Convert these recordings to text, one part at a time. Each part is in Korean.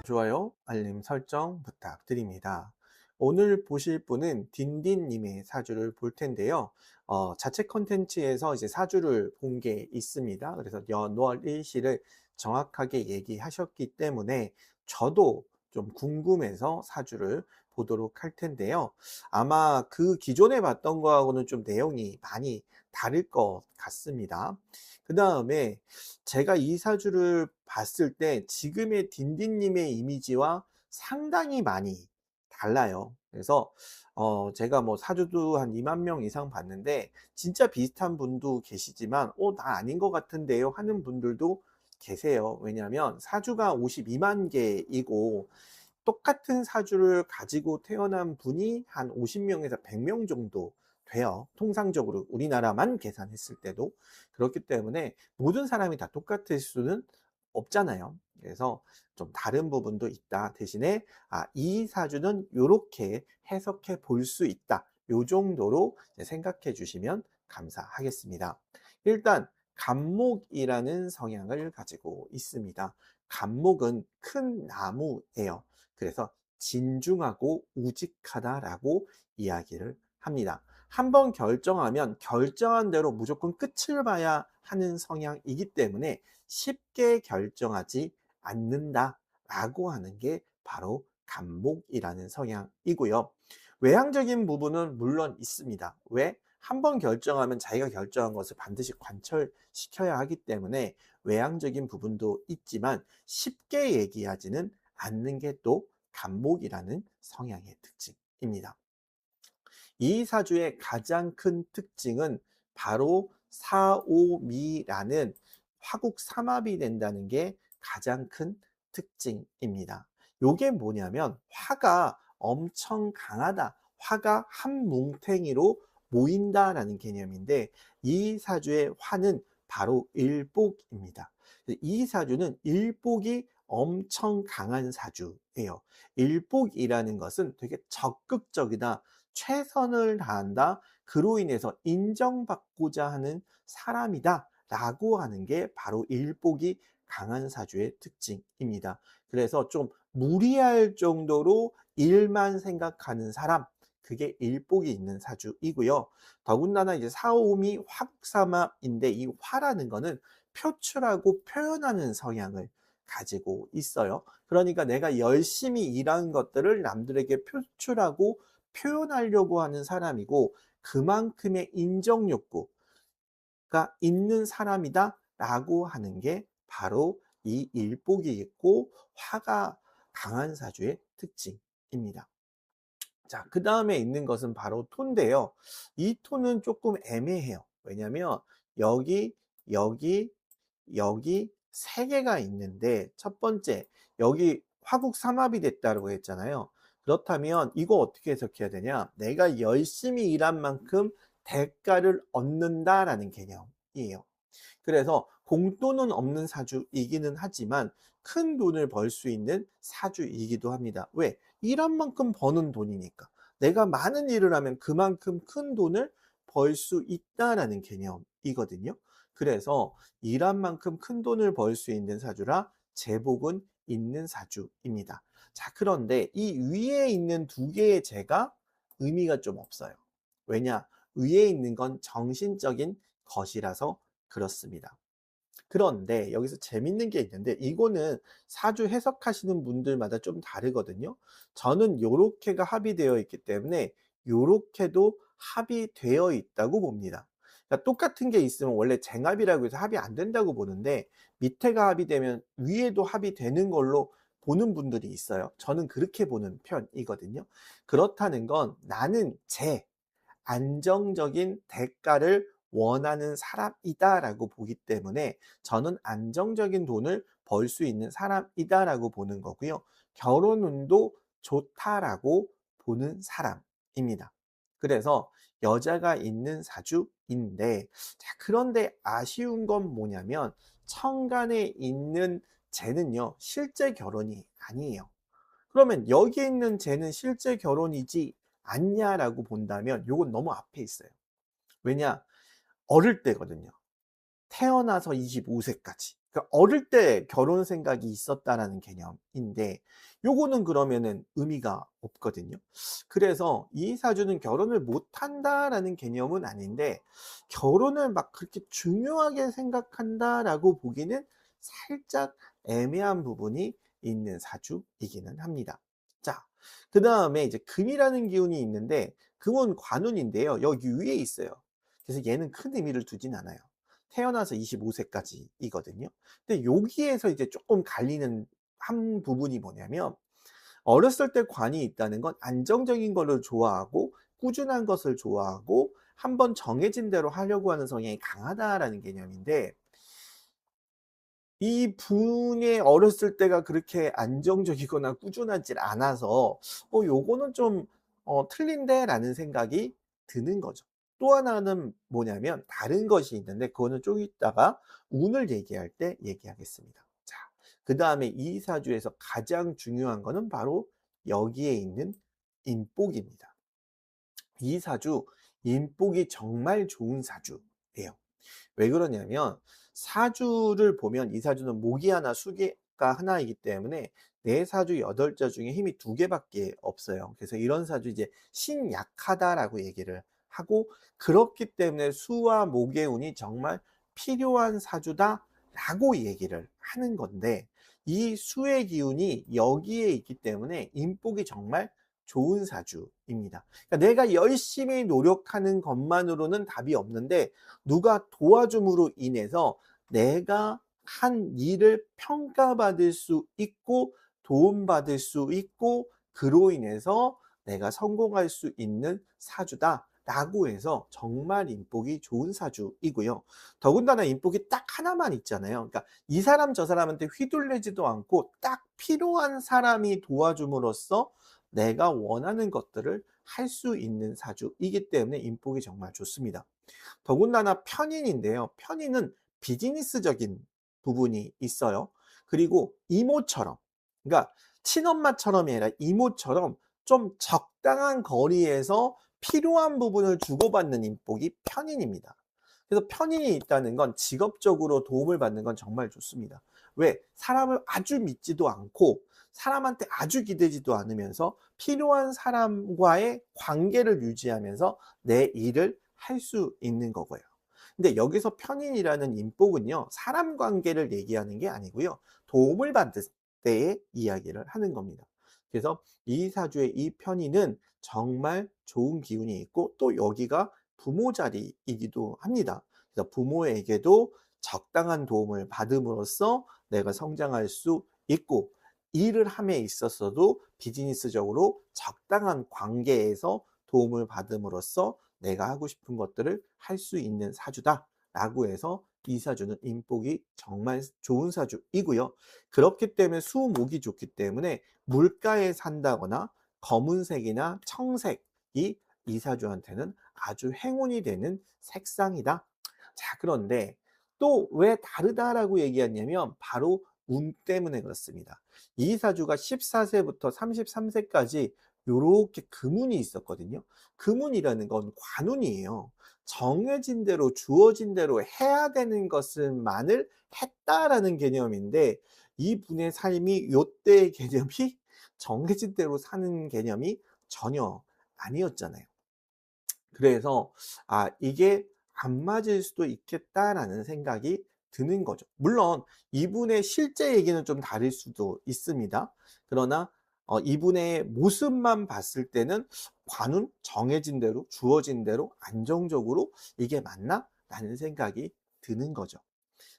좋아요, 알림 설정 부탁드립니다. 오늘 보실 분은 딘딘님의 사주를 볼 텐데요. 자체 컨텐츠에서 이제 사주를 본 게 있습니다. 그래서 연월 일시를 정확하게 얘기하셨기 때문에 저도 좀 궁금해서 사주를 보도록 할 텐데요. 아마 그 기존에 봤던 거하고는 좀 내용이 많이 다를 것 같습니다. 그 다음에 제가 이 사주를 봤을 때 지금의 딘딘님의 이미지와 상당히 많이 달라요. 그래서 제가 뭐 사주도 한 2만 명 이상 봤는데 진짜 비슷한 분도 계시지만 나 아닌 것 같은데요 하는 분들도 계세요. 왜냐하면 사주가 52만 개이고 똑같은 사주를 가지고 태어난 분이 한 50명에서 100명 정도 돼요. 통상적으로 우리나라만 계산했을 때도. 그렇기 때문에 모든 사람이 다 똑같을 수는 없잖아요. 그래서 좀 다른 부분도 있다. 대신에 이 사주는 요렇게 해석해 볼 수 있다. 요 정도로 생각해 주시면 감사하겠습니다. 일단 갑목이라는 성향을 가지고 있습니다. 갑목은 큰 나무예요. 그래서 진중하고 우직하다라고 이야기를 합니다. 한번 결정하면 결정한 대로 무조건 끝을 봐야 하는 성향이기 때문에 쉽게 결정하지 않는다라고 하는 게 바로 간목이라는 성향이고요. 외향적인 부분은 물론 있습니다. 왜? 한번 결정하면 자기가 결정한 것을 반드시 관철시켜야 하기 때문에 외향적인 부분도 있지만 쉽게 얘기하지는 않는 게 또 간목이라는 성향의 특징입니다. 이 사주의 가장 큰 특징은 바로 사오미라는 화국삼합이 된다는 게 가장 큰 특징입니다. 요게 뭐냐면 화가 엄청 강하다. 화가 한 뭉탱이로 모인다라는 개념인데 이 사주의 화는 바로 일복입니다. 이 사주는 일복이 엄청 강한 사주예요. 일복이라는 것은 되게 적극적이다. 최선을 다한다. 그로 인해서 인정받고자 하는 사람이다. 라고 하는 게 바로 일복이 강한 사주의 특징입니다. 그래서 좀 무리할 정도로 일만 생각하는 사람, 그게 일복이 있는 사주이고요. 더군다나 이제 사오미 화국삼합인데 이 화라는 거는 표출하고 표현하는 성향을 가지고 있어요. 그러니까 내가 열심히 일한 것들을 남들에게 표출하고 표현하려고 하는 사람이고 그만큼의 인정 욕구가 있는 사람이다라고 하는 게 바로 이 일복이 있고 화가 강한 사주의 특징입니다. 자, 그 다음에 있는 것은 바로 토인데요. 이 토는 조금 애매해요. 왜냐면 여기, 여기, 여기 세 개가 있는데 첫 번째, 여기 화국 삼합이 됐다고 했잖아요. 그렇다면 이거 어떻게 해석해야 되냐? 내가 열심히 일한 만큼 대가를 얻는다라는 개념이에요. 그래서 공돈은 없는 사주이기는 하지만 큰 돈을 벌 수 있는 사주이기도 합니다. 왜? 일한 만큼 버는 돈이니까. 내가 많은 일을 하면 그만큼 큰 돈을 벌 수 있다라는 개념이거든요. 그래서 일한 만큼 큰 돈을 벌 수 있는 사주라 재복은 있는 사주입니다. 자, 그런데 이 위에 있는 두 개의 재가 의미가 좀 없어요. 왜냐? 위에 있는 건 정신적인 것이라서 그렇습니다. 그런데 여기서 재밌는 게 있는데 이거는 사주 해석하시는 분들마다 좀 다르거든요. 저는 요렇게가 합의되어 있기 때문에 요렇게도 합의되어 있다고 봅니다. 그러니까 똑같은 게 있으면 원래 쟁합이라고 해서 합의 안 된다고 보는데 밑에가 합의되면 위에도 합의되는 걸로 보는 분들이 있어요. 저는 그렇게 보는 편이거든요. 그렇다는 건 나는 안정적인 대가를 원하는 사람이다라고 보기 때문에 저는 안정적인 돈을 벌 수 있는 사람이다라고 보는 거고요. 결혼 운도 좋다라고 보는 사람입니다. 그래서 여자가 있는 사주인데 자, 그런데 아쉬운 건 뭐냐면 천간에 있는 쟤는요 실제 결혼이 아니에요. 그러면 여기에 있는 쟤는 실제 결혼이지 않냐라고 본다면 요건 너무 앞에 있어요. 왜냐? 어릴 때거든요. 태어나서 25세까지. 그러니까 어릴 때 결혼 생각이 있었다라는 개념인데 요거는 그러면은 의미가 없거든요. 그래서 이 사주는 결혼을 못 한다라는 개념은 아닌데 결혼을 막 그렇게 중요하게 생각한다라고 보기는 살짝 애매한 부분이 있는 사주이기는 합니다. 자, 그다음에 이제 금이라는 기운이 있는데 금은 관운인데요. 여기 위에 있어요. 그래서 얘는 큰 의미를 두진 않아요. 태어나서 25세까지이거든요. 근데 여기에서 이제 조금 갈리는 한 부분이 뭐냐면 어렸을 때 관이 있다는 건 안정적인 거를 좋아하고 꾸준한 것을 좋아하고 한번 정해진 대로 하려고 하는 성향이 강하다라는 개념인데 이분의 어렸을 때가 그렇게 안정적이거나 꾸준하질 않아서 요거는 좀 '틀린데.'라는 생각이 드는 거죠. 또 하나는 뭐냐면 다른 것이 있는데 그거는 좀 이따가 운을 얘기할 때 얘기하겠습니다. 자, 그다음에 이 사주에서 가장 중요한 거는 바로 여기에 있는 인복입니다. 이 사주 인복이 정말 좋은 사주예요. 왜 그러냐면 사주를 보면 이 사주는 목이 하나 수개가 하나이기 때문에 네 사주 8자 중에 힘이 2개밖에 없어요. 그래서 이런 사주 이제 신약하다라고 얘기를 하고 그렇기 때문에 수와 목의 운이 정말 필요한 사주다라고 얘기를 하는 건데 이 수의 기운이 여기에 있기 때문에 인복이 정말 좋은 사주입니다. 그러니까 내가 열심히 노력하는 것만으로는 답이 없는데 누가 도와줌으로 인해서 내가 한 일을 평가받을 수 있고 도움받을 수 있고 그로 인해서 내가 성공할 수 있는 사주다라고 해서 정말 인복이 좋은 사주이고요. 더군다나 인복이 딱 하나만 있잖아요. 그러니까 이 사람 저 사람한테 휘둘리지도 않고 딱 필요한 사람이 도와줌으로써 내가 원하는 것들을 할 수 있는 사주이기 때문에 인복이 정말 좋습니다. 더군다나 편인인데요. 편인은 비즈니스적인 부분이 있어요. 그리고 이모처럼, 그러니까 친엄마처럼이 아니라 이모처럼 좀 적당한 거리에서 필요한 부분을 주고받는 인복이 편인입니다. 그래서 편인이 있다는 건 직업적으로 도움을 받는 건 정말 좋습니다. 왜? 사람을 아주 믿지도 않고 사람한테 아주 기대지도 않으면서 필요한 사람과의 관계를 유지하면서 내 일을 할 수 있는 거고요. 근데 여기서 편인이라는 인복은요, 사람 관계를 얘기하는 게 아니고요, 도움을 받을 때의 이야기를 하는 겁니다. 그래서 이 사주의 이 편인은 정말 좋은 기운이 있고 또 여기가 부모 자리이기도 합니다. 그래서 부모에게도 적당한 도움을 받음으로써 내가 성장할 수 있고 일을 함에 있어서도 비즈니스적으로 적당한 관계에서 도움을 받음으로써 내가 하고 싶은 것들을 할 수 있는 사주다라고 해서 이 사주는 인복이 정말 좋은 사주이고요. 그렇기 때문에 수목이 좋기 때문에 물가에 산다거나 검은색이나 청색이 이 사주한테는 아주 행운이 되는 색상이다. 자, 그런데 또 왜 다르다라고 얘기했냐면 바로 운 때문에 그렇습니다. 이 사주가 14세부터 33세까지 요렇게 금운이 있었거든요. 금운이라는 건 관운이에요. 정해진 대로 주어진 대로 해야 되는 것을만을 했다라는 개념인데 이분의 삶이 요때의 개념이 정해진 대로 사는 개념이 전혀 아니었잖아요. 그래서 '아 이게 안 맞을 수도 있겠다.'라는 생각이 드는 거죠. 물론 이분의 실제 얘기는 좀 다를 수도 있습니다. 그러나 이분의 모습만 봤을 때는 '관운 정해진 대로 주어진 대로 안정적으로 이게 맞나?'라는 생각이 드는 거죠.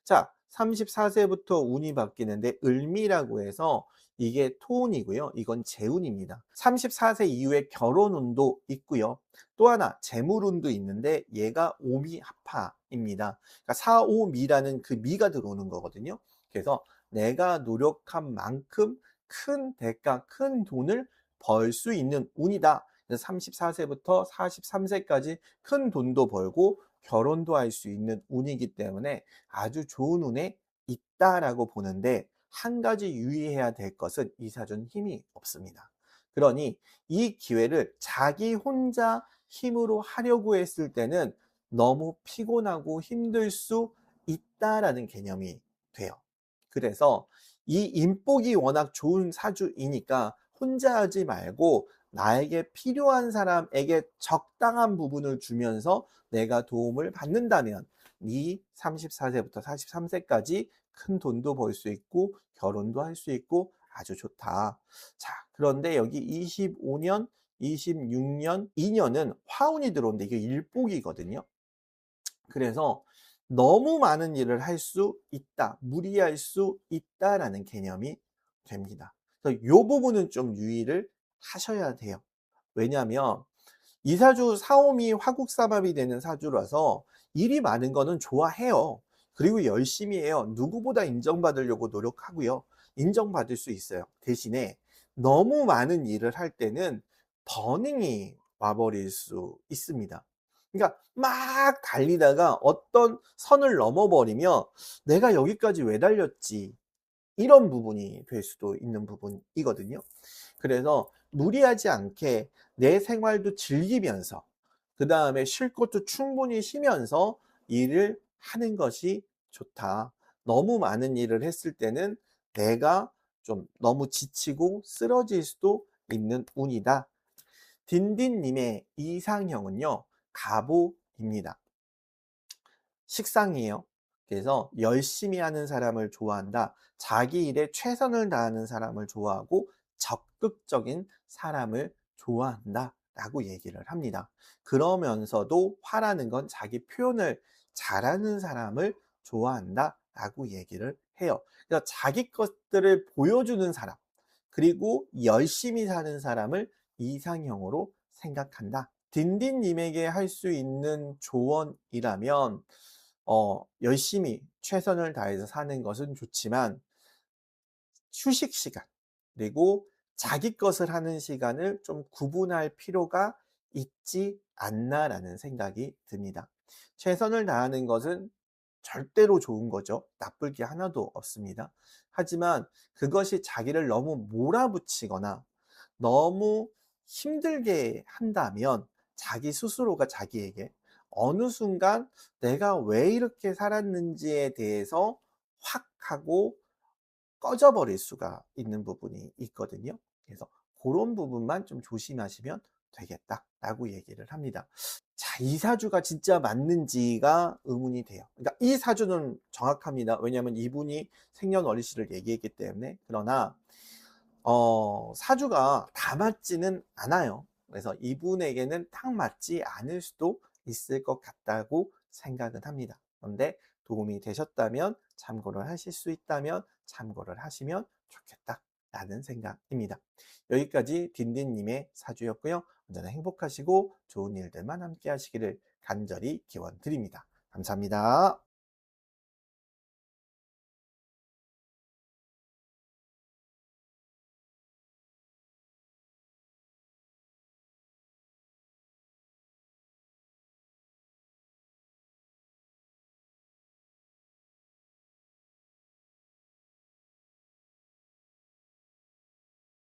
자, 34세부터 운이 바뀌는데 을미라고 해서 이게 토운이고요. 이건 재운입니다. 34세 이후에 결혼운도 있고요. 또 하나 재물운도 있는데 얘가 오미합파입니다. 그러니까 사오미라는 그 미가 들어오는 거거든요. 그래서 내가 노력한 만큼 큰 대가, 큰 돈을 벌 수 있는 운이다. 그래서 34세부터 43세까지 큰 돈도 벌고 결혼도 할 수 있는 운이기 때문에 아주 좋은 운에 있다라고 보는데 한 가지 유의해야 될 것은 이 사주는 힘이 없습니다. 그러니 이 기회를 자기 혼자 힘으로 하려고 했을 때는 너무 피곤하고 힘들 수 있다라는 개념이 돼요. 그래서 이 인복이 워낙 좋은 사주이니까 혼자 하지 말고 나에게 필요한 사람에게 적당한 부분을 주면서 내가 도움을 받는다면 네 34세부터 43세까지 큰 돈도 벌 수 있고 결혼도 할 수 있고 아주 좋다. 자, 그런데 여기 25년, 26년, 2년은 화운이 들어오는데 이게 일복이거든요. 그래서 너무 많은 일을 할 수 있다, 무리할 수 있다라는 개념이 됩니다. 그래서 이 부분은 좀 유의를 하셔야 돼요. 왜냐하면 이 사주 사오미 화국삼합이 되는 사주라서 일이 많은 거는 좋아해요. 그리고 열심히 해요. 누구보다 인정받으려고 노력하고요. 인정받을 수 있어요. 대신에 너무 많은 일을 할 때는 버닝이 와버릴 수 있습니다. 그러니까 막 달리다가 어떤 선을 넘어버리면 내가 여기까지 왜 달렸지? 이런 부분이 될 수도 있는 부분이거든요. 그래서 무리하지 않게 내 생활도 즐기면서 그 다음에 쉴 것도 충분히 쉬면서 일을 하는 것이 좋다. 너무 많은 일을 했을 때는 내가 좀 너무 지치고 쓰러질 수도 있는 운이다. 딘딘님의 이상형은요, 갑오입니다. 식상이에요. 그래서 열심히 하는 사람을 좋아한다. 자기 일에 최선을 다하는 사람을 좋아하고 적극적인 사람을 좋아한다 라고 얘기를 합니다. 그러면서도 화라는 건 자기 표현을 잘하는 사람을 좋아한다 라고 얘기를 해요. 그래서 자기 것들을 보여주는 사람, 그리고 열심히 사는 사람을 이상형으로 생각한다. 딘딘님에게 할 수 있는 조언이라면 열심히 최선을 다해서 사는 것은 좋지만 휴식 시간, 그리고 자기 것을 하는 시간을 좀 구분할 필요가 있지 않나라는 생각이 듭니다. 최선을 다하는 것은 절대로 좋은 거죠. 나쁠 게 하나도 없습니다. 하지만 그것이 자기를 너무 몰아붙이거나 너무 힘들게 한다면 자기 스스로가 자기에게 어느 순간 내가 왜 이렇게 살았는지에 대해서 확 하고 꺼져버릴 수가 있는 부분이 있거든요. 그래서 그런 부분만 좀 조심하시면 되겠다라고 얘기를 합니다. 자, 이 사주가 진짜 맞는지가 의문이 돼요. 그러니까 이 사주는 정확합니다. 왜냐하면 이분이 생년월일시를 얘기했기 때문에. 그러나 사주가 다 맞지는 않아요. 그래서 이분에게는 딱 맞지 않을 수도 있을 것 같다고 생각은 합니다. 그런데 도움이 되셨다면, 참고를 하실 수 있다면 참고를 하시면 좋겠다라는 생각입니다. 여기까지 딘딘님의 사주였고요. 언제나 행복하시고 좋은 일들만 함께 하시기를 간절히 기원 드립니다. 감사합니다.